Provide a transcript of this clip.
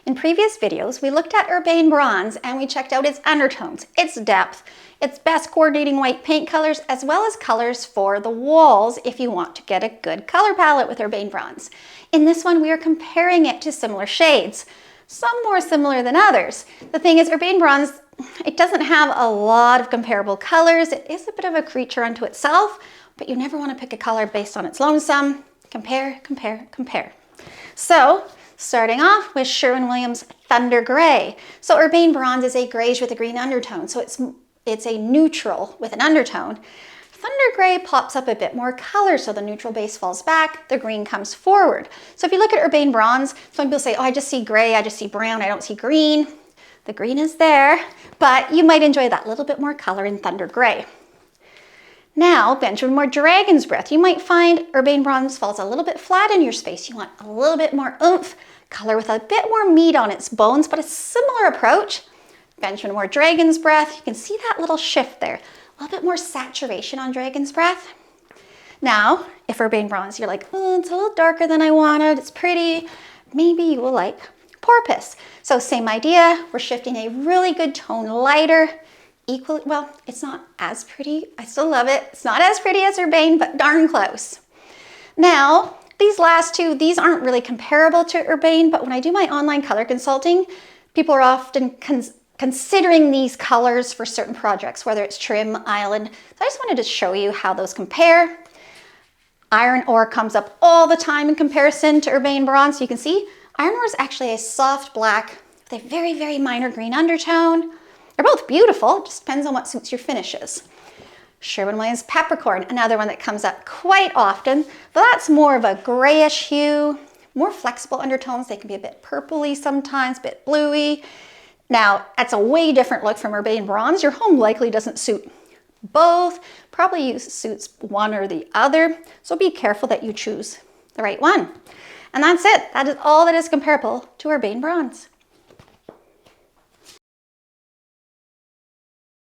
In previous videos, we looked at Urbane Bronze and we checked out its undertones, its depth, its best coordinating white paint colors, as well as colors for the walls if you want to get a good color palette with Urbane Bronze. In this one, we are comparing it to similar shades, some more similar than others. The thing is, Urbane Bronze, it doesn't have a lot of comparable colors. It is a bit of a creature unto itself, but you never want to pick a color based on its lonesome. Compare, compare, compare. So, starting off with Sherwin-Williams Thunder Gray. So Urbane Bronze is a grayish with a green undertone, so it's a neutral with an undertone. Thunder Gray pops up a bit more color, so the neutral base falls back, the green comes forward. So if you look at Urbane Bronze, some people say, oh, I just see gray, I just see brown, I don't see green. The green is there, but you might enjoy that little bit more color in Thunder Gray. Now, Benjamin Moore Dragon's Breath. You might find Urbane Bronze falls a little bit flat in your space. You want a little bit more oomph, color with a bit more meat on its bones, but a similar approach. Benjamin Moore Dragon's Breath. You can see that little shift there. A little bit more saturation on Dragon's Breath. Now, if Urbane Bronze, you're like, oh, it's a little darker than I wanted, it's pretty, maybe you will like Porpoise. So same idea, we're shifting a really good tone lighter. Equally, well, it's not as pretty. I still love it. It's not as pretty as Urbane, but darn close. Now, these last two, these aren't really comparable to Urbane, but when I do my online color consulting, people are often considering these colors for certain projects, whether it's trim, island. So I just wanted to show you how those compare. Iron Ore comes up all the time in comparison to Urbane Bronze. So you can see Iron Ore is actually a soft black with a very, very minor green undertone. They're both beautiful, it just depends on what suits your finishes. Sherwin-Williams Peppercorn, another one that comes up quite often, but that's more of a grayish hue, more flexible undertones. They can be a bit purpley sometimes, a bit bluey. Now, that's a way different look from Urbane Bronze. Your home likely doesn't suit both, probably suits one or the other, so be careful that you choose the right one. And that's it. That is all that is comparable to Urbane Bronze.